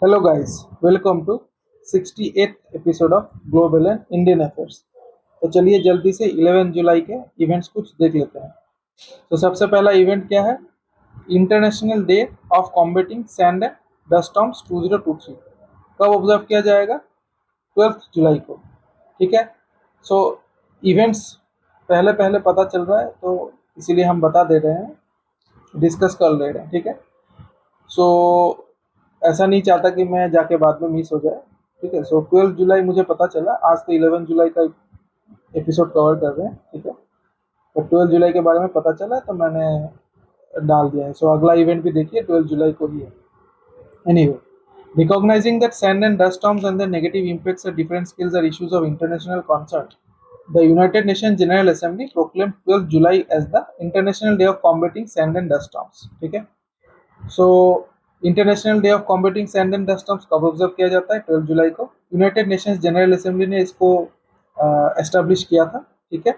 Hello guys, welcome to 68th episode of global and Indian affairs. तो चलिए जल्दी से 11 जुलाई के इवेंट्स कुछ देख लेते हैं। तो सबसे पहला इवेंट क्या है? International day of combating sand and dust storms 2023 कब ऑब्जर्व किया जाएगा? 12 जुलाई को। ठीक है। सो इवेंट्स पहले पहले पता चल रहा है तो इसीलिए हम बता दे रहे हैं, डिस्कस कर ले रहे हैं। ठीक है। सो ऐसा नहीं चाहता कि मैं जाके बाद में मिस हो जाए। ठीक है। सो 12 जुलाई मुझे पता चला, आज तो 11 जुलाई का एपिसोड कवर कर रहे हैं। ठीक है। तो 12 जुलाई के बारे में पता चला तो मैंने डाल दिया है। सो अगला इवेंट भी देखिए 12 जुलाई को ही है। Anyway, recognizing that sand and dust storms and their negative impacts at different scales are issues of international concern, the United Nations General Assembly proclaimed 12 July as the International Day of Combating Sand and Dust Storms। ठीक है। So international day of combating sand and dust storms कब observe किया जाता है? 12 जुलाई को। United Nations general assembly ने इसको एस्टेब्लिश किया था। ठीक है।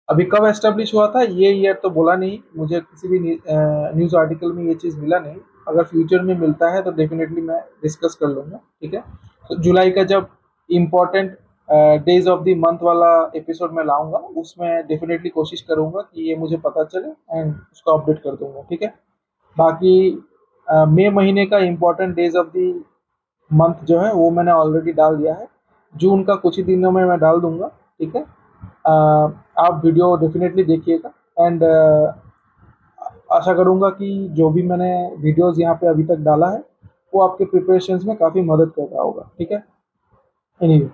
अभी कब एस्टेब्लिश हुआ था ये ईयर तो बोला नहीं, मुझे किसी भी न्यूज़ आर्टिकल में ये चीज़ मिला नहीं। अगर फ्यूचर में मिलता है तो डेफिनेटली मैं डिस्कस कर लूँगा। ठीक है। तो जुलाई का जब important days of the month वाला एपिसोड में लाऊंगा उसमें डेफिनेटली कोशिश करूंगा कि ये मुझे पता चले एंड उसको अपडेट कर दूंगा। ठीक है। बाकी मई महीने का important days of the month जो है वो मैंने ऑलरेडी डाल दिया है। जून का कुछ ही दिनों में मैं डाल दूंगा। ठीक है। आप वीडियो डेफिनेटली देखिएगा एंड आशा करूंगा कि जो भी मैंने वीडियोस यहाँ पे अभी तक डाला है वो आपके प्रिपरेशंस में काफ़ी मदद कर रहा होगा। ठीक है। Anyway,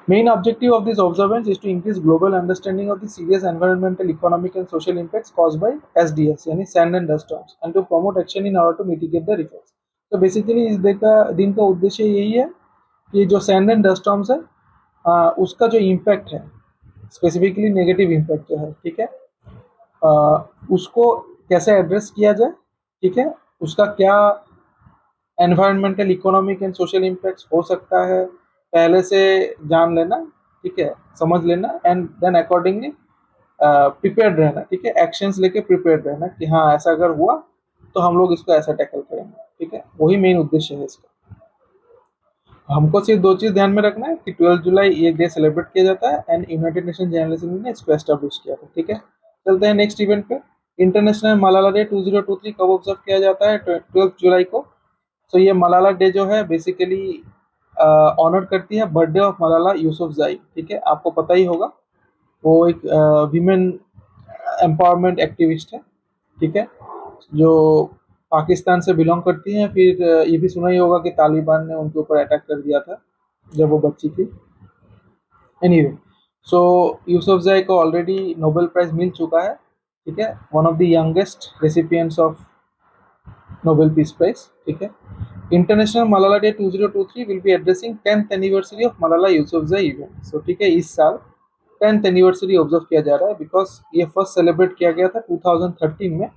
main objective of this observance is to increase global understanding of the serious environmental, economic and social impacts caused by SDS यानी sand and dust storms and to promote action in order to mitigate their effects। तो basically इस दिन का उद्देश्य यही है कि जो सैंड एंड डस्ट स्टॉर्म्स है उसका जो इम्पैक्ट है, स्पेसिफिकली नेगेटिव इम्पैक्ट जो है, ठीक है, उसको कैसे एड्रेस किया जाए। ठीक है। उसका क्या environmental, economic and social impacts हो सकता है पहले से जान लेना। ठीक है। समझ लेना एंड देन अकॉर्डिंगली प्रिपेयर्ड रहना। ठीक है। एक्शंस लेके प्रिपेयर्ड रहना कि हाँ ऐसा अगर हुआ तो हम लोग इसको ऐसा टैकल करेंगे। ठीक है। वही मेन उद्देश्य है इसका। हमको सिर्फ दो चीज ध्यान में रखना है कि 12 जुलाई ये डे सेलिब्रेट किया जाता है and United nation general assembly ने इसको एस्टेब्लिश किया था। ठीक है। चलते हैं नेक्स्ट इवेंट पे। इंटरनेशनल मलाला डे 2023 कब ऑब्जर्व किया जाता है? 12 जुलाई को। तो ये मलाला डे जो है बेसिकली ऑनर करती है बर्थडे ऑफ मलाला यूसुफजई। ठीक है। आपको पता ही होगा वो एक वीमेन एम्पावरमेंट एक्टिविस्ट है। ठीक है। जो पाकिस्तान से बिलोंग करती हैं। फिर ये भी सुना ही होगा कि तालिबान ने उनके ऊपर अटैक कर दिया था जब वो बच्ची थी। एनीवे, सो यूसुफजई को ऑलरेडी नोबेल प्राइज मिल चुका है। ठीक है। One of the youngest recipients of Nobel peace prize. ठीक है। International Malala day 2023 will be addressing 10th anniversary of Malala Yousafzai event. So ठीक है, इस साल 10th एनिवर्सरी ऑब्जर्व किया जा रहा है बिकॉज ये फर्स्ट सेलिब्रेट किया गया था 2013 में,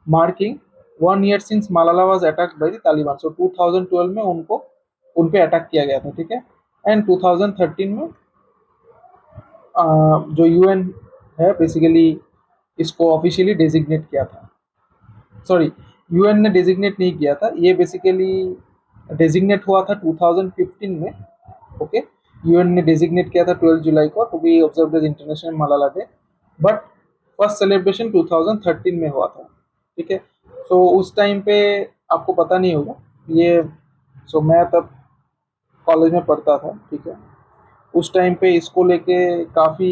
marking 1 year since Malala was attacked by the Taliban. So 2012 में उनको उन पे अटैक किया गया था। ठीक है। एंड 2013 में जो यूएन है बेसिकली इसको ऑफिशियली डेजिग्नेट किया था। सॉरी, यूएन ने डेजिग्नेट नहीं किया था, ये बेसिकली डेजिग्नेट हुआ था 2015 में। ओके। यूएन ने डेजिग्नेट किया था 12 जुलाई को to be observed as international Malala day, but first celebration 2013 में हुआ था। ठीक है। सो उस टाइम पे आपको पता नहीं होगा ये, सो मैं तब कॉलेज में पढ़ता था। ठीक है। उस टाइम पे इसको लेके काफ़ी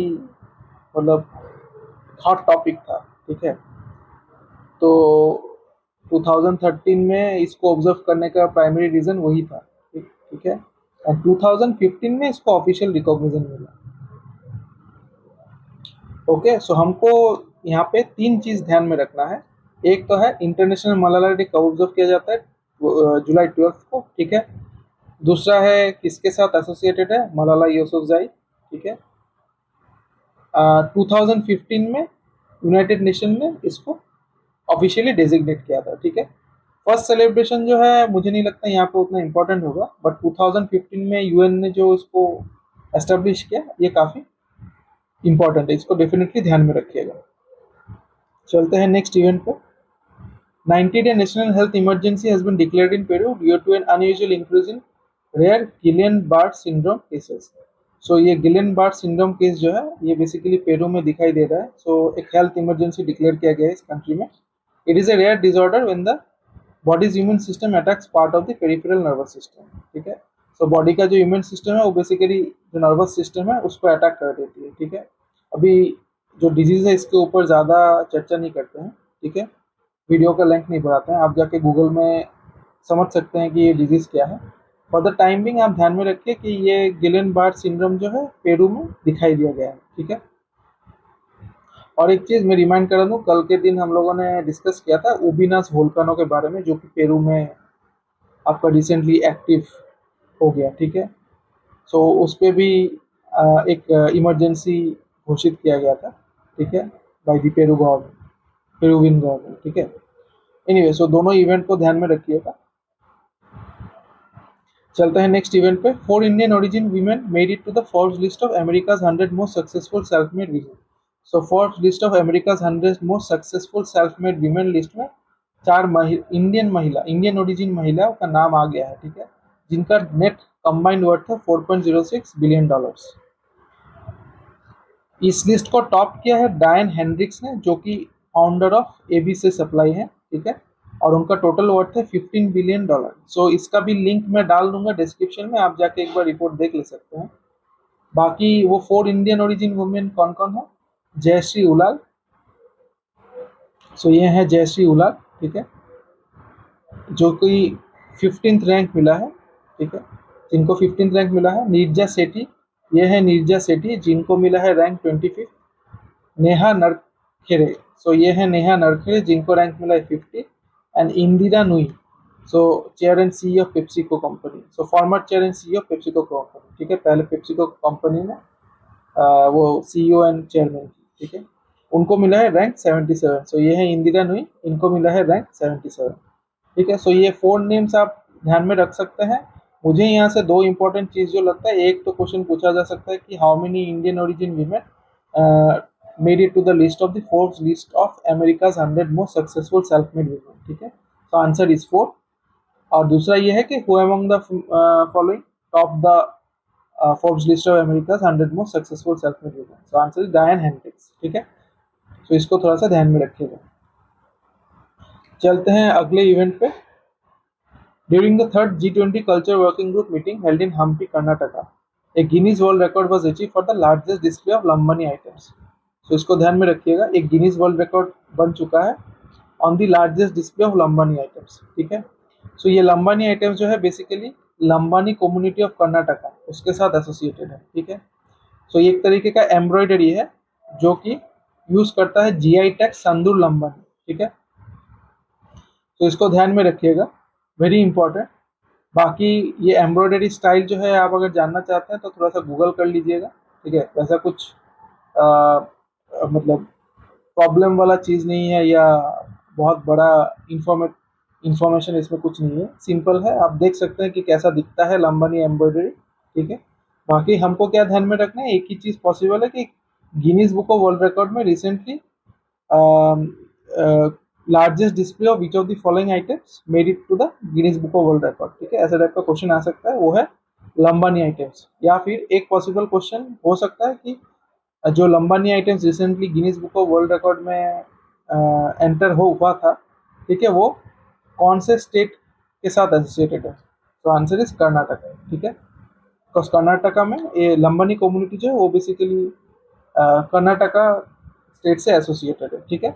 मतलब हॉट टॉपिक था। ठीक है। तो 2013 में इसको ऑब्जर्व करने का प्राइमरी रीज़न वही था। ठीक है। और 2015 में इसको ऑफिशियल रिकॉग्निशन मिला। ओके। सो हमको यहाँ पे तीन चीज़ ध्यान में रखना है। एक तो है इंटरनेशनल मलाला डे कब ऑब्जर्व किया जाता है? जुलाई 12 को। ठीक है। दूसरा है किसके साथ एसोसिएटेड है? मलाला यूसुफजई। ठीक है। 2015 में यूनाइटेड नेशन ने इसको ऑफिशियली डेजिग्नेट किया था। ठीक है। फर्स्ट सेलिब्रेशन जो है मुझे नहीं लगता यहाँ पे उतना इम्पोर्टेंट होगा, बट 2015 में यूएन ने जो इसको एस्टेब्लिश किया ये काफ़ी इम्पोर्टेंट है, इसको डेफिनेटली ध्यान में रखिएगा। चलते हैं नेक्स्ट इवेंट पे। 90-day national health emergency has been declared in Peru due to an unusual increase in rare Guillain-Barré syndrome cases. So ये Guillain-Barré syndrome केस जो है ये बेसिकली पेरू में दिखाई दे रहा है. So एक हेल्थ इमरजेंसी डिक्लेयर किया गया है इस कंट्री में. It is a rare disorder when the body's immune system attacks part of the peripheral nervous system. ठीक है. सो बॉडी का जो इम्यून सिस्टम है वो बेसिकली जो नर्वस सिस्टम है उसको अटैक कर देती है. ठीक है. अभी जो डिजीज है इसके ऊपर ज़्यादा चर्चा नहीं करते हैं. ठीक है. वीडियो का लिंक नहीं बढ़ाते हैं. आप जाके गूगल में समझ सकते हैं कि ये डिजीज़ क्या है. फॉर द टाइम बिंग आप ध्यान में रखिए कि ये गिलेन-बार्रे सिंड्रोम जो है पेरू में दिखाई दिया गया है. ठीक है. और एक चीज़ मैं रिमाइंड करा दूँ, कल के दिन हम लोगों ने डिस्कस किया था उबिनास वोल्कानो के बारे में जो कि पेरू में आपका रिसेंटली एक्टिव हो गया. ठीक है. सो उस पर भी एक इमरजेंसी घोषित किया गया था. ठीक है. By the Peru government, Peruvian government. ठीक है. एनीवे सो दोनों इवेंट को ध्यान में रखिएगा. चलते हैं नेक्स्ट इवेंट पे. 4 Indian origin women made it to the Forbes list of America's 100 most successful self made women. So Forbes list of America's 100 most successful self made women list में 4 Indian origin महिलाओं का नाम आ गया है. ठीक है. जिनका नेट कंबाइंड वर्थ है $4.06 बिलियन. इस लिस्ट को टॉप किया है डायन हेनरिक्स ने जो कि फाउंडर ऑफ एबीसी सप्लाई है. ठीक है. और उनका टोटल वर्थ है $15 बिलियन. सो इसका भी लिंक मैं डाल दूंगा डिस्क्रिप्शन में, आप जाके एक बार रिपोर्ट देख ले सकते हैं. बाकी वो 4 इंडियन ओरिजिन वुमेन कौन कौन है? जयश्री उलाल. सो ये है जयश्री उलाल. ठीक है. जो कि 15th रैंक मिला है. ठीक है. जिनको 15th रैंक मिला है. नीरजा सेठी, ये है नीरजा सेठी जिनको मिला है रैंक 25. नेहा नरखेरे, सो ये है नेहा नरखेरे जिनको रैंक मिला है 50. And Indira Nooyi, so chair and CEO of PepsiCo company. So former chair and CEO of PepsiCo company. ठीक है. पहले पेप्सिको कंपनी में वो सीईओ एंड चेयरमैन थी. ठीक है. उनको मिला है रैंक 77. सो ये है इंदिरा नुई, इनको मिला है रैंक 77. ठीक है. सो ये 4 नेम्स आप ध्यान में रख सकते हैं. मुझे यहाँ से 2 इंपॉर्टेंट चीज़ जो लगता है, एक तो क्वेश्चन पूछा जा सकता है कि how many Indian origin women made it to the list of the Forbes list of America's 100 most successful self made women. ठीक है. तो आंसर इज 4. और दूसरा ये है कि who among the following top the Forbes list of America's 100 most successful self made women. So answer is Diane Hendricks. ठीक है. तो इसको थोड़ा सा ध्यान में रखिएगा. चलते हैं अगले इवेंट पे. During the third G20 Culture Working Group meeting held in Hampi, Karnataka, a Guinness World Record was achieved for the largest display of Lambani items. So इसको ध्यान में रखिएगा. एक गिनीज वर्ल्ड रिकॉर्ड बन चुका है on the largest display of Lambani items. ठीक है. सो ये लंबानी आइटम्स जो है basically Lambani community of Karnataka उसके साथ एसोसिएटेड है. ठीक है. सो ये एक तरीके का एम्ब्रॉयडरी है जो कि यूज करता है जीआई टैग संदूर लंबानी. ठीक है. तो इसको ध्यान में रखिएगा, वेरी इंपॉर्टेंट. बाकी ये एम्ब्रॉयडरी स्टाइल जो है आप अगर जानना चाहते हैं तो थोड़ा सा गूगल कर लीजिएगा. ठीक है. वैसा कुछ मतलब प्रॉब्लम वाला चीज़ नहीं है या बहुत बड़ा इंफॉर्मेशन इसमें कुछ नहीं है. सिंपल है, आप देख सकते हैं कि कैसा दिखता है लंबानी एम्ब्रॉयडरी. ठीक है. बाकी हमको क्या ध्यान में रखना है, एक ही चीज़ पॉसिबल है कि Guinness book of world record में recently largest display of which of the following items made it to the Guinness book of world record. ठीक है. ऐसा टाइप का क्वेश्चन आ सकता है, वो है लंबानी आइटम्स. या फिर एक पॉसिबल क्वेश्चन हो सकता है कि जो Lambani items recently Guinness book of world record में एंटर हो हुआ था. ठीक है. वो कौन से स्टेट के साथ एसोसिएटेड है? तो आंसर इज कर्नाटका. ठीक है. बिकॉज कर्नाटका में ये लंबानी कम्युनिटी जो है वो बेसिकली कर्नाटका स्टेट से एसोसिएटेड है. ठीक है.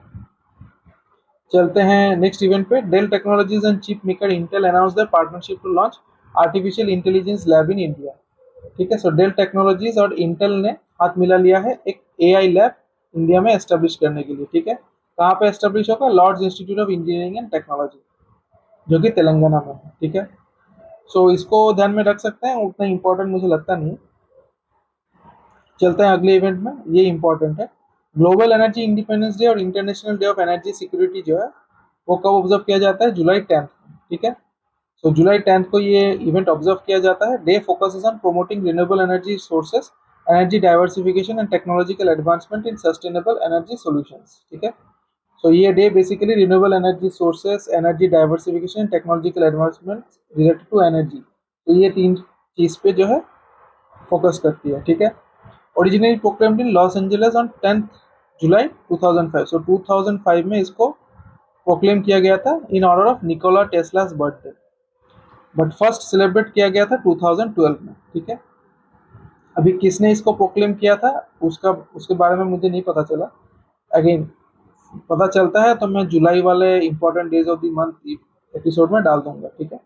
चलते हैं नेक्स्ट इवेंट पे. Dell Technologies and chip maker Intel announce the partnership to launch artificial intelligence lab in India. ठीक है. सो डेल टेक्नोलॉजीज और इंटेल ने हाथ मिला लिया है एक एआई लैब इंडिया में एस्टेब्लिश करने के लिए. ठीक है. कहाँ पे एस्टेब्लिश होगा? Lord's Institute of Engineering and Technology जो कि तेलंगाना में है. ठीक है. सो इसको ध्यान में रख सकते हैं, उतना इंपॉर्टेंट मुझे लगता नहीं. चलते हैं अगले इवेंट में, ये इंपॉर्टेंट है. ग्लोबल एनर्जी इंडिपेंडेंस डे और international day of energy security जो है वो कब ऑब्जर्व किया जाता है? जुलाई 10. ठीक है. सो जुलाई 10 को ये इवेंट ऑब्जर्व किया जाता है. Day focuses on promoting renewable energy sources, energy diversification and technological advancement in sustainable energy solutions. ठीक है. सो ये day basically renewable energy sources, energy diversification, technological advancement related to energy, तो ये 3 चीज़ पे जो है फोकस करती है, ठीक है। Originally proclaimed in Los Angeles on 10 July 2005, so 2005 में इसको प्रोक्लेम किया गया था in honour of Nikola Tesla's birthday, but first celebrate किया गया था 2012 में, ठीक है। अभी किसने इसको प्रोक्लेम किया था उसके बारे में मुझे नहीं पता चला, अगेन पता चलता है तो मैं जुलाई वाले important days of the month episode में डाल दूंगा, ठीक है।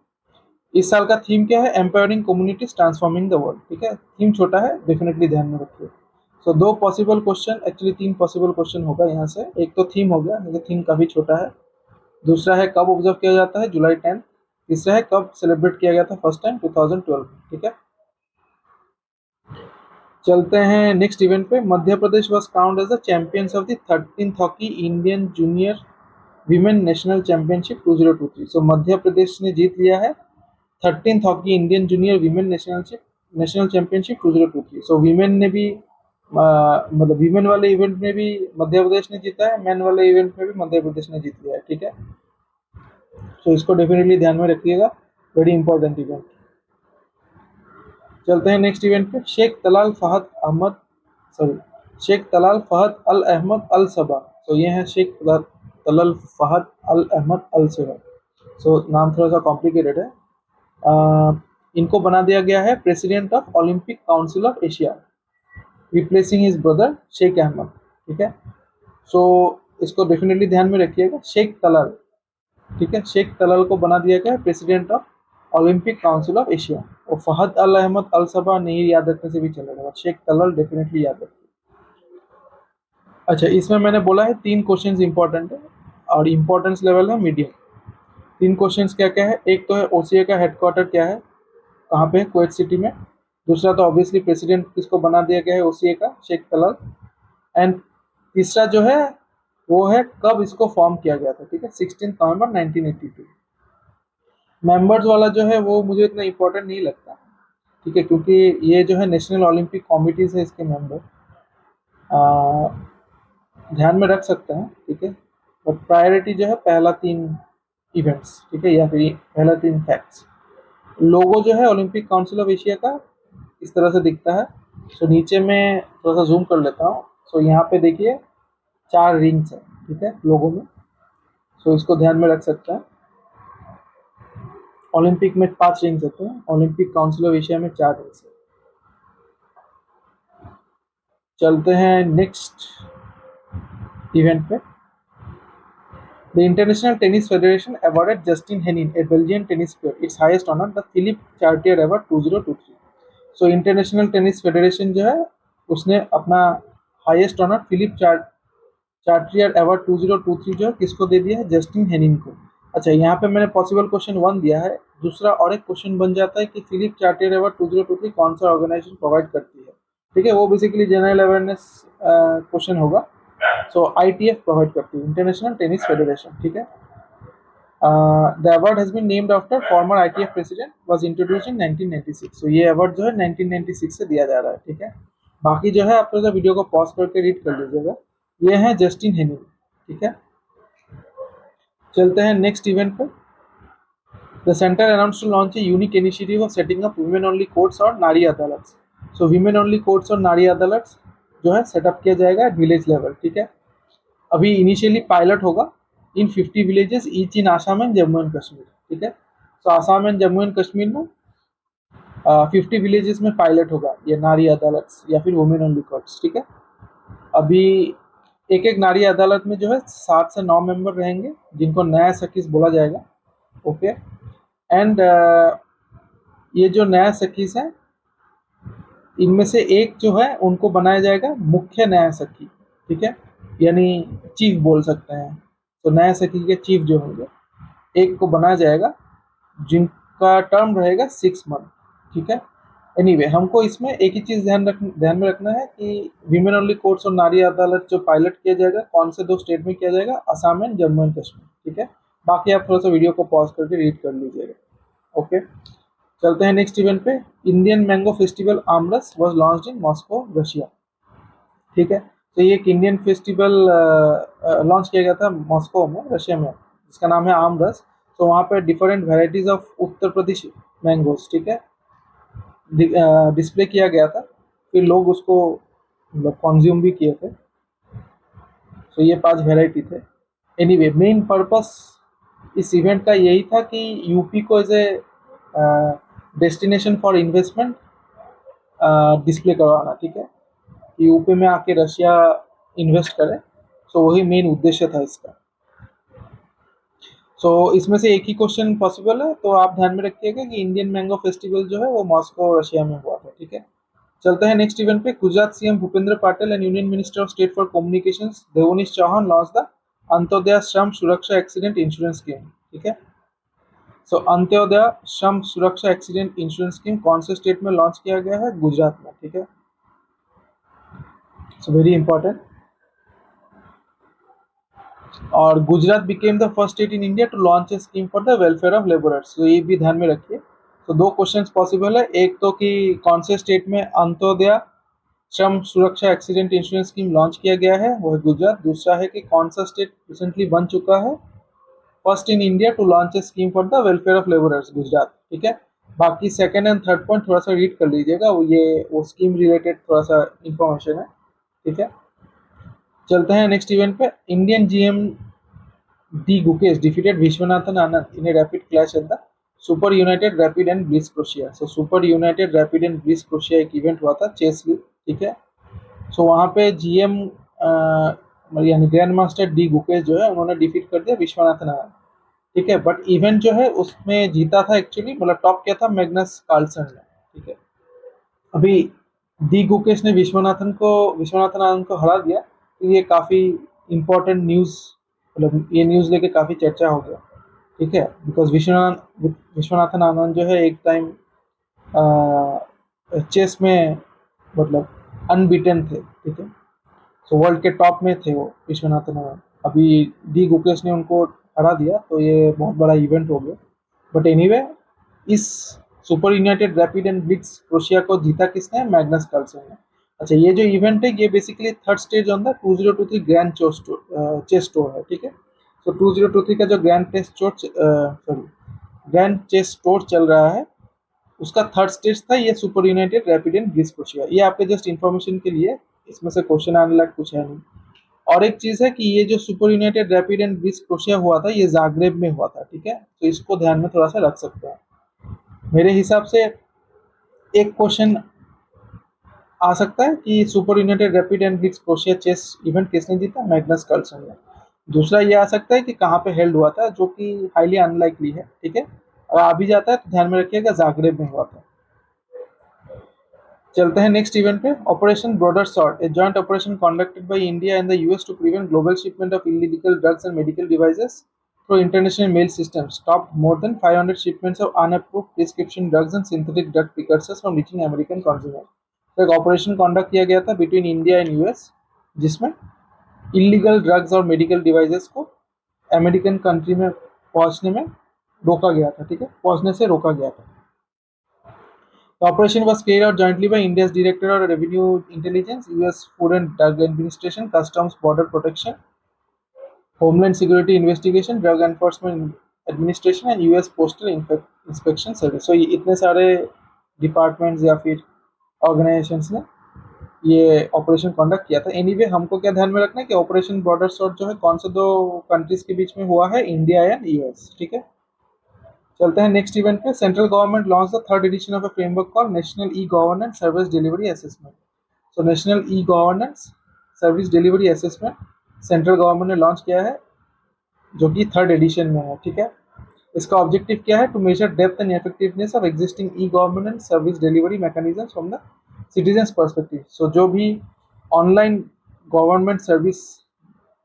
इस साल का थीम क्या है? Empowering communities transforming the world, ठीक है। थीम छोटा है, डेफिनेटली ध्यान में रखिए। सो 2 possible question, actually 3 possible question होगा यहाँ से। एक तो थीम हो गया, लेकिन थीम काफी छोटा है। दूसरा है कब ऑब्जर्व किया जाता है? जुलाई 10। तीसरा है कब सेलिब्रेट किया गया था फर्स्ट टाइम? 2012, ठीक है। चलते हैं नेक्स्ट इवेंट पे। Madhya Pradesh was count as the champions of the 13th hockey Indian junior women national championship 2023। So Madhya Pradesh ने जीत लिया है 13th hockey Indian junior women national championship 2023। So women ने भी मतलब विमेन वाले इवेंट में भी मध्य प्रदेश ने जीता है, मैन वाले इवेंट में भी मध्य प्रदेश ने जीत लिया है, ठीक है। सो इसको डेफिनेटली ध्यान में रखिएगा, वेरी इंपॉर्टेंट इवेंट। चलते हैं नेक्स्ट इवेंट पे। शेख तलाल फहद अल अहमद अल सबा। तो ये है शेख तलाल फहद अल अहमद अल सबा। सो नाम थोड़ा सा कॉम्प्लिकेटेड है। इनको बना दिया गया है president of Olympic Council of Asia, replacing his brother Sheikh Ahmad, ठीक है। सो इसको डेफिनेटली ध्यान में रखिएगा, शेख तलाल, ठीक है। शेख तलाल को बना दिया गया है president of Olympic Council of Asia. और फहद अल अहमद अल सबा नहीं याद रखने से भी चलेगा, बट शेख तलाल डेफिनेटली याद रखिए। अच्छा, इसमें मैंने बोला है 3 क्वेश्चंस इंपॉर्टेंट है और इंपॉर्टेंस लेवल है मीडियम। 3 क्वेश्चंस क्या क्या है? एक तो है ओसीए का हेडक्वार्टर क्या है, कहाँ पे है? कुवैत सिटी में। दूसरा तो ऑब्वियसली प्रेसिडेंट किसको बना दिया गया है ओसीए का? शेख तलाल। एंड तीसरा जो है वो है कब इसको फॉर्म किया गया था, ठीक है। 16 नवंबर 1982। मेंबर्स वाला जो है वो मुझे इतना इंपॉर्टेंट नहीं लगता, ठीक है, क्योंकि ये जो है नेशनल ओलंपिक कमिटीज है, इसके मेंबर ध्यान में रख सकते हैं, ठीक है। बट प्रायोरिटी जो है पहला 3 इवेंट्स, ठीक है, या फिर पहला 3 फैक्ट्स। लोगो जो है ओलंपिक काउंसिल ऑफ एशिया का इस तरह से दिखता है। सो नीचे में थोड़ा सा जूम कर लेता हूँ। सो यहाँ पे देखिए 4 रिंग्स है, ठीक है, लोगो में। सो इसको ध्यान में रख सकते हैं। ओलंपिक में 5 रिंग्स होते हैं, ओलंपिक काउंसिल ऑफ एशिया में 4 रिंग्स है। चलते हैं नेक्स्ट इवेंट पे। The International Tennis Federation awarded Justin Henin, a Belgian tennis player, its highest honor, the Philippe Chartier Award 2023। So international tennis federation जो है उसने अपना हाईएस्ट ऑनर फिलिप चार्टियर अवार्ड 2023 जो है किसको दे दिया है? जस्टिन हेनिन को। अच्छा, यहाँ पे मैंने पॉसिबल क्वेश्चन 1 दिया है। दूसरा और एक क्वेश्चन बन जाता है कि फिलिप चार्टियर अवार्ड 2023 कौन सा ऑर्गेनाइजेशन प्रोवाइड करती है, ठीक है। वो बेसिकली जनरल अवेयरनेस क्वेश्चन होगा। सो आईटीएफ प्रोवाइड करती है, इंटरनेशनल टेनिस फेडरेशन, ठीक है। The award has been named after former ITF president, was introduced in 1996। So ये अवार्ड जो है 1996 से दिया जा रहा है, ठीक है। बाकी जो है आप थोड़ा सा वीडियो को पॉज करके रीड कर लीजिएगा। ये है जस्टिन हेनिन, ठीक है। चलते हैं नेक्स्ट इवेंट पर। The centre announce to launch a unique initiative of setting up women only courts और नारी अदालत। सो वुमेन ओनली कोर्ट्स और नारी अदालत जो है सेटअप किया जाएगा एट विलेज लेवल, ठीक है। अभी इनिशियली पायलट होगा इन 50 villages each in Assam and Jammu and Kashmir, ठीक है। तो आसाम एंड जम्मू एंड कश्मीर में 50 विलेजेस में पायलट होगा ये नारी अदालत या फिर वुमेन ओनली कोर्ट्स, ठीक है। अभी एक एक नारी अदालत में जो है 7 से 9 मेंबर रहेंगे जिनको न्याय सखीस बोला जाएगा, ओके। एंड ये जो न्याय सखीस है इनमें से एक जो है उनको बनाया जाएगा मुख्य न्याय सखी, ठीक है, यानी चीफ बोल सकते हैं। तो न्याय सखी के चीफ जो होंगे एक को बनाया जाएगा जिनका टर्म रहेगा 6 मंथ, ठीक है। एनीवे हमको इसमें एक ही चीज ध्यान में रखना है कि विमेन ओनली कोर्ट्स और नारी अदालत जो पायलट किया जाएगा कौन से 2 स्टेट में किया जाएगा? आसाम एंड जम्मू एंड कश्मीर, ठीक है। बाकी आप थोड़ा सा वीडियो को पॉज करके रीड कर लीजिएगा, ओके। चलते हैं नेक्स्ट इवेंट पे। Indian mango festival aamras was launched in Moscow, Russia, ठीक है। तो ये एक इंडियन फेस्टिवल लॉन्च किया गया था मॉस्को में, रशिया में, जिसका नाम है आम रस। तो वहाँ पे different varieties of Uttar Pradesh mangoes, ठीक है, डिस्प्ले किया गया था। फिर लोग उसको मतलब कंज्यूम भी किए थे। तो ये 5 वैरायटी थे। एनीवे, मेन पर्पस इस इवेंट का यही था कि यूपी को as a destination for investment display करवाना, ठीक है, कि यूपी में आके रशिया इन्वेस्ट करे। सो वही मेन उद्देश्य था इसका। सो इसमें से एक ही क्वेश्चन पॉसिबल है, तो आप ध्यान में रखिएगा कि इंडियन मैंगो फेस्टिवल जो है वो मॉस्को रशिया में हुआ था, ठीक है। चलते हैं नेक्स्ट इवेंट पे। Gujarat CM Bhupendra Patil and union minister of state for communications Devnish Chauhan launch the Antyodaya Shram Suraksha accident insurance scheme, ठीक है। सो Antyodaya Shram Suraksha accident insurance scheme कौन से स्टेट में लॉन्च किया गया है? गुजरात में, ठीक है। So very important. और Gujarat became the first state in India to launch a scheme for the welfare of labourers. तो ये भी ध्यान में रखिए। तो दो क्वेश्चंस पॉसिबल है, एक तो कि कौन से स्टेट में Antyodaya Shram Suraksha accident insurance scheme launch किया गया है, वो है गुजरात। दूसरा है कि कौन सा स्टेट रिसेंटली बन चुका है first in India to launch a scheme for the welfare of labourers, Gujarat, ठीक है। बाकी सेकंड एंड थर्ड पॉइंट थोड़ा सा रीड कर लीजिएगा, वो स्कीम रिलेटेड थोड़ा सा इंफॉर्मेशन है, ठीक है। चलते हैं नेक्स्ट इवेंट पे। Indian GM D Gukesh defeated Vishwanathan Anand in a rapid clash at the super United rapid and blitz crochet. So super United rapid and blitz crochet एक इवेंट हुआ था चेस लीग, ठीक है। सो वहाँ पे जीएम यानी grand master D Gukesh जो है उन्होंने डिफीट कर दिया विश्वनाथन आनंद, ठीक है। बट इवेंट जो है उसमें जीता था एक्चुअली, मतलब टॉप किया था मैग्नस कार्लसन ने, ठीक है। अभी डी गुकेश ने विश्वनाथन आनंद को हरा दिया। तो ये काफी इंपॉर्टेंट न्यूज, मतलब ये न्यूज लेके काफी चर्चा हो गया, ठीक है। बिकॉज विश्वनाथन आनंद जो है एक टाइम चेस में मतलब अनबीटन थे, ठीक है। सो वर्ल्ड के टॉप में थे वो विश्वनाथन आनंद। अभी डी गुकेश ने उनको हरा दिया, तो ये बहुत बड़ा इवेंट हो गया। बट एनीवे, इस super United rapid and blitz crochet को जीता किसने? मैग्नस कार्लसन ने। अच्छा, ये जो इवेंट है ये basically third stage on the 2023 grand chess tour है, ठीक है। तो 2023 का जो ग्रैंड चेस टूर चल रहा है उसका थर्ड स्टेज था ये super United rapid and blitz crochet. ये आपके जस्ट इन्फॉर्मेशन के लिए, इसमें से क्वेश्चन आने लायक कुछ है नहीं। और एक चीज है कि ये जो super United rapid and blitz crochet हुआ था ये जाग्रेब में हुआ था, ठीक है। तो इसको ध्यान में थोड़ा सा रख सकते हैं। मेरे हिसाब से एक क्वेश्चन आ सकता है कि Super United rapid and blitz Croatia chess event किसने जीता? मैग्नस कार्लसन ने। दूसरा ये आ सकता है कि कहाँ पे हेल्ड हुआ था, जो कि हाईली अनलाइकली है, ठीक है। अगर आ भी जाता है तो ध्यान में रखिएगा जाग्रेब में हुआ था। चलते हैं नेक्स्ट इवेंट पे। Operation Broader Sword, a joint operation conducted by India and the US to prevent global shipment of illegal drugs and medical devices through international mail systems stopped more than 500 shipments of unapproved prescription drugs and synthetic drug precursors from reaching American consumers। तो एक operation conduct किया गया था between India and US, जिसमें illegal drugs और medical devices को American country में पहुंचने में रोका गया था, ठीक है, पहुंचने से रोका गया था। The operation was carried out jointly by India's Directorate of Revenue Intelligence, US Food and Drug Administration, Customs Border Protection, Homeland Security Investigation, Drug Enforcement Administration and US Postal Inspection Service। So ये इतने सारे departments या फिर organisations ने ये operation conduct किया था। Anyway, हमको क्या ध्यान में रखना है कि ऑपरेशन बॉर्डर सॉर्ट जो है कौन से दो कंट्रीज के बीच में हुआ है? इंडिया एंड यूएस, ठीक है। चलते हैं नेक्स्ट इवेंट पे। Central government launch the third edition of A framework call national e governance service delivery assessment. So national e governance service delivery assessment central government ने लॉन्च किया है, जो कि थर्ड एडिशन में है, ठीक है। इसका ऑब्जेक्टिव क्या है? To measure depth and effectiveness of existing e governance service delivery mechanism from the citizen perspective. So जो भी online government service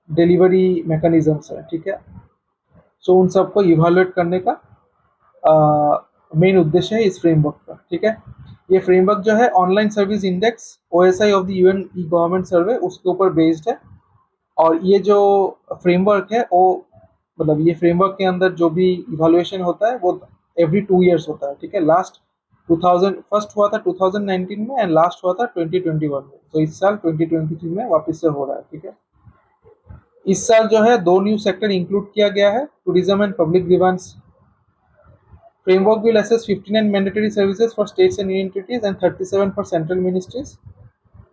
delivery mechanisms है, ठीक है, सो उन सबको इवेलुएट करने का मेन उद्देश्य है इस फ्रेमवर्क का, ठीक है। ये फ्रेमवर्क जो है online service index OSI of the UN e government survey उसके ऊपर बेस्ड है। और ये जो फ्रेमवर्क है वो मतलब ये फ्रेमवर्क के अंदर जो भी इवैल्यूएशन होता है वो एवरी 2 years होता है, ठीक है। लास्ट 2000 फर्स्ट हुआ था 2019 में एंड लास्ट हुआ था 2021 में। तो इस साल 2023 में वापस से हो रहा है, ठीक है। इस साल जो है 2 न्यू सेक्टर इंक्लूड किया गया है, tourism and public grievance. Framework will assess 59 mandatory services for states and union territories and 37 for central ministries.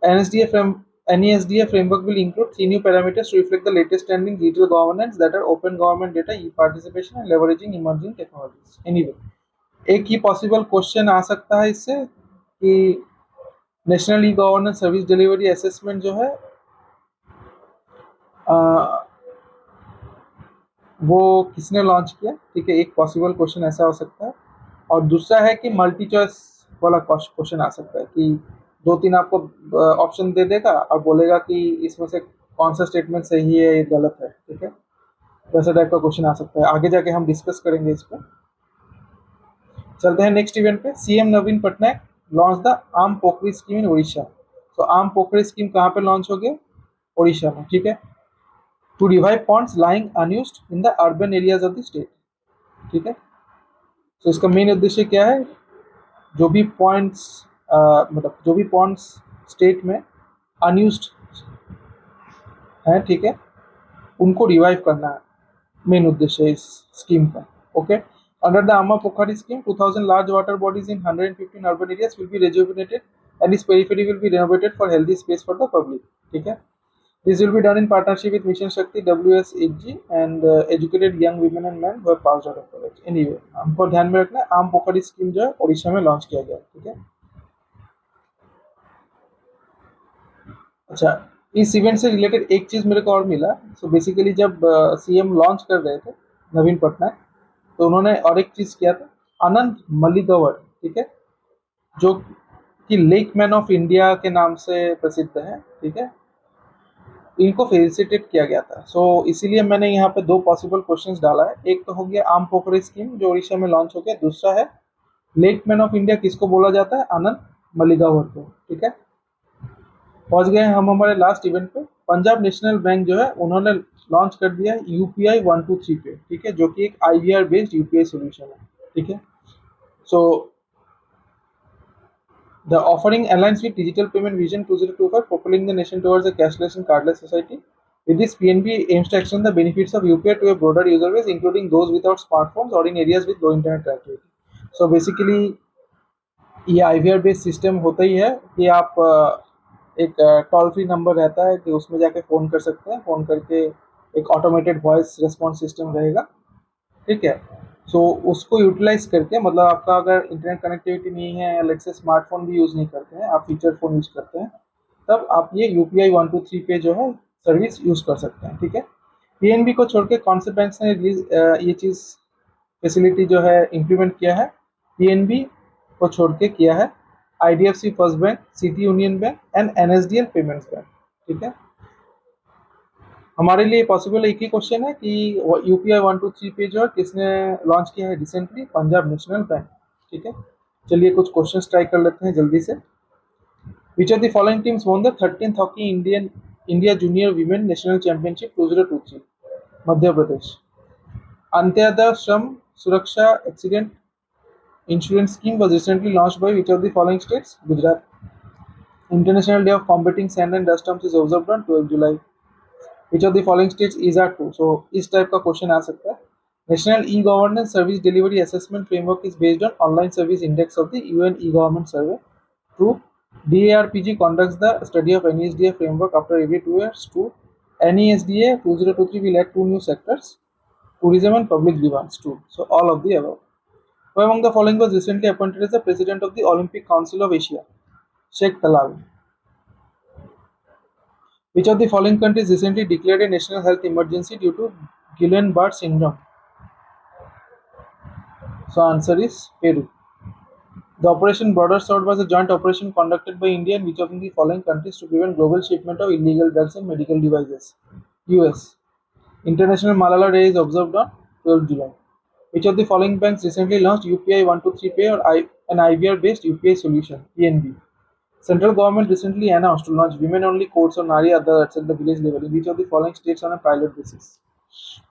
NESDA framework will include 3 new parameters to reflect the latest trend in digital governance, that are open government data, e-participation and leveraging emerging technologies. Anyway, एक ही possible question आ सकता है इससे कि national e governance service delivery assessment जो है वो किसने launch किया, ठीक है। एक पॉसिबल क्वेश्चन ऐसा हो सकता है। और दूसरा है कि मल्टी चॉइस वाला क्वेश्चन आ सकता है कि 2-3 आपको ऑप्शन दे देगा और बोलेगा कि इसमें से कौन सा स्टेटमेंट सही है या गलत है, ठीक है। वैसा टाइप का क्वेश्चन आ सकता है, आगे जाके हम डिस्कस करेंगे इस पर। चलते हैं नेक्स्ट इवेंट पे। CM Naveen Patnaik launch the आम पोखरी स्कीम इन उड़ीसा। तो आम पोखरी स्कीम कहाँ पे लॉन्च हो गया, उड़ीसा में, ठीक है। To revive ponds lying unused in the urban areas of the state, ठीक है। तो इसका मेन उद्देश्य क्या है, जो भी पॉइंट्स मतलब जो भी पॉइंट्स स्टेट में अनयूज्ड है, ठीक है, उनको रिवाइव करना है, मेन उद्देश्य है इस स्कीम का, ओके। अंडर द आमा पोखरी scheme 2000 large water bodies in 115 urban areas will be rejuvenated and its periphery will be renovated for healthy space for the public, ठीक है। This will be done in partnership with Mission Shakti, WSHG and educated young women and men who have passed out of college. Anyway, हमको ध्यान में रखना है आम पोखरी scheme जो है उड़ीसा में लॉन्च किया गया, ठीक है। अच्छा, इस इवेंट से रिलेटेड एक चीज मेरे को और मिला। सो बेसिकली जब सीएम लॉन्च कर रहे थे नवीन पटनायक, तो उन्होंने और एक चीज किया था, अनंत मल्लिगौर, ठीक है, जो कि लेक मैन ऑफ इंडिया के नाम से प्रसिद्ध है, ठीक है, इनको फेलिसिटेट किया गया था। सो इसीलिए मैंने यहाँ पे 2 पॉसिबल क्वेश्चंस डाला है। एक तो हो गया आम पोखरी स्कीम जो उड़ीसा में लॉन्च हो गया, दूसरा है लेक मैन ऑफ इंडिया किसको बोला जाता है, अनंत मल्लिगौर को, ठीक है। पहुंच गए हम हमारे लास्ट इवेंट पे। पंजाब नेशनल बैंक जो है उन्होंने लॉन्च कर दिया है यूपीआई 123 पे, ठीक है, जो कि एक आईवीआर बेस्ड यूपीआई सोल्यूशन है, ठीक है। सो the offering aligns with Digital Payment Vision 2025, propelling the nation towards a cashless and cardless society. With this, PNB aims to extend the benefits of UPI to a broader user base, including those without smartphones or in areas with low internet connectivity. So basically, ये IVR based system होता ही है कि आप एक toll free number रहता है कि उसमें जाके फ़ोन कर सकते हैं, फ़ोन करके एक ऑटोमेटेड वॉइस रिस्पॉन्स सिस्टम रहेगा, ठीक है। सो उसको यूटिलाइज करके, मतलब आपका अगर इंटरनेट कनेक्टिविटी नहीं है या लेट्स से स्मार्टफोन भी यूज़ नहीं करते हैं, आप फीचर फ़ोन यूज़ करते हैं, तब आप ये यूपीआई 123 पे जो है सर्विस यूज़ कर सकते हैं, ठीक है। पीएनबी को छोड़ के कौन से बैंक ने ये चीज़ फैसिलिटी जो है इम्प्लीमेंट किया है, पीएनबी को छोड़ के किया है IDFC first bank, city union bank and NSDL payments bank, ठीक है। हमारे लिए पॉसिबल एक ही क्वेश्चन है कि यूपीआई 123 पे जो है किसने लॉन्च किया है रिसेंटली, पंजाब नेशनल बैंक, ठीक है। चलिए कुछ क्वेश्चंस ट्राई कर लेते हैं जल्दी से। विच of the following teams won the 13th hockey India junior women national championship 2023, Madhya Pradesh. Antyodaya Shram Suraksha accident insurance scheme was recently launched by which of the following states, Gujarat. International Day of Combating Sand and Dust Storms is observed on 12 July. Which of the following states is at 2? So इस type का question आ सकता है। National e governance service delivery assessment framework is based on online service index of the UN e government survey. True. DARPG conducts the study of NESDA framework after every 2 years. True. NESDA 2023 will add 2 new sectors, tourism and public grievance. True. So all of the above. Who among the following was recently appointed as the president of the Olympic Council of Asia? Sheikh Talawi. Which of the following countries recently declared a national health emergency due to Guillain-Barré syndrome? So answer is Peru. The Operation Border Sword was a joint operation conducted by India and which of the following countries to prevent global shipment of illegal drugs and medical devices? US. International Malala Day is observed on 12 July. Which of the following banks recently launched UPI 123 Pay or an IVR based UPI solution? PNB. Central government recently announced to launch women-only courts on Nari Adalats at the village level in which of the following states on a pilot basis?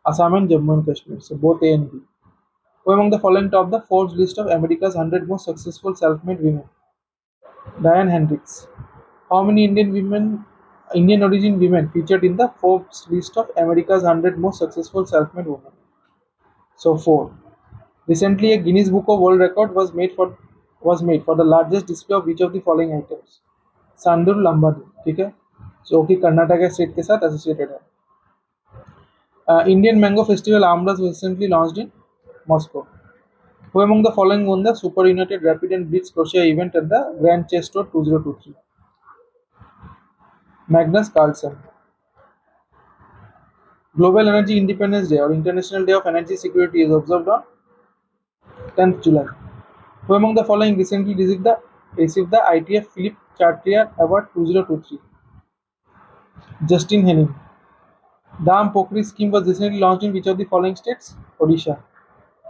Assam and Jammu and Kashmir. So both A and B. Who among the following top the Forbes list of America's 100 most successful self-made women? Diane Hendricks. How many Indian origin women featured in the Forbes list of America's 100 most successful self-made women? So 4. Recently, a Guinness Book of World Record was made for the largest display of each of the following items. Sandur Lambani, ठीक है, जो कि Karnataka state के साथ associated है. Indian Mango Festival Amras recently launched in Moscow. Who among the following won the Super United Rapid and Blitz Crochet event at the Grand Chess Tour 2023? Magnus Carlsen. Global Energy Independence Day or International Day of Energy Security is observed on 10th July. Who among the following recently received the ITF Philip Chartier Award 2023? Justin Henning. Dam Pokri scheme was recently launched in which of the following states? Odisha.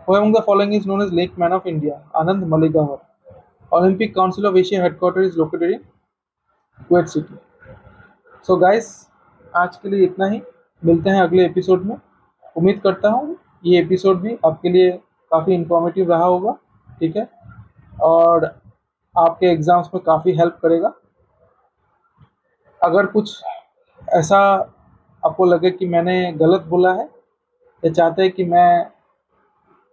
Who among the following is known as Lake Man of India? Anand Maligawar. Olympic Council of Asia headquarters is located in Kuwait City. So guys, आज के लिए इतना ही. मिलते हैं अगले episode में. उम्मीद करता हूँ ये एपिसोड भी आपके लिए काफ़ी इंफॉर्मेटिव रहा होगा, ठीक है, और आपके एग्जाम्स में काफ़ी हेल्प करेगा. अगर कुछ ऐसा आपको लगे कि मैंने गलत बोला है या चाहते हैं कि मैं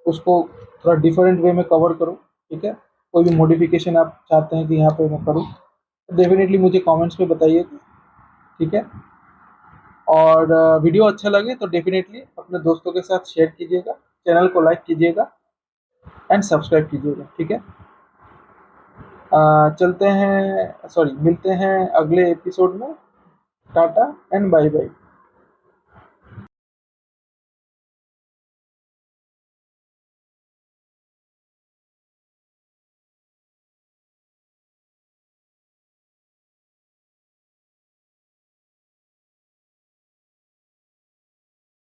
उसको थोड़ा डिफरेंट वे में कवर करूं, ठीक है, कोई भी मॉडिफिकेशन आप चाहते हैं कि यहाँ पे मैं करूं, तो डेफिनेटली मुझे कमेंट्स में बताइएगा, ठीक है. और वीडियो अच्छा लगे तो डेफिनेटली अपने दोस्तों के साथ शेयर कीजिएगा, चैनल को लाइक कीजिएगा एंड सब्सक्राइब कीजिएगा, ठीक है. मिलते हैं अगले एपिसोड में. Tata and bye bye.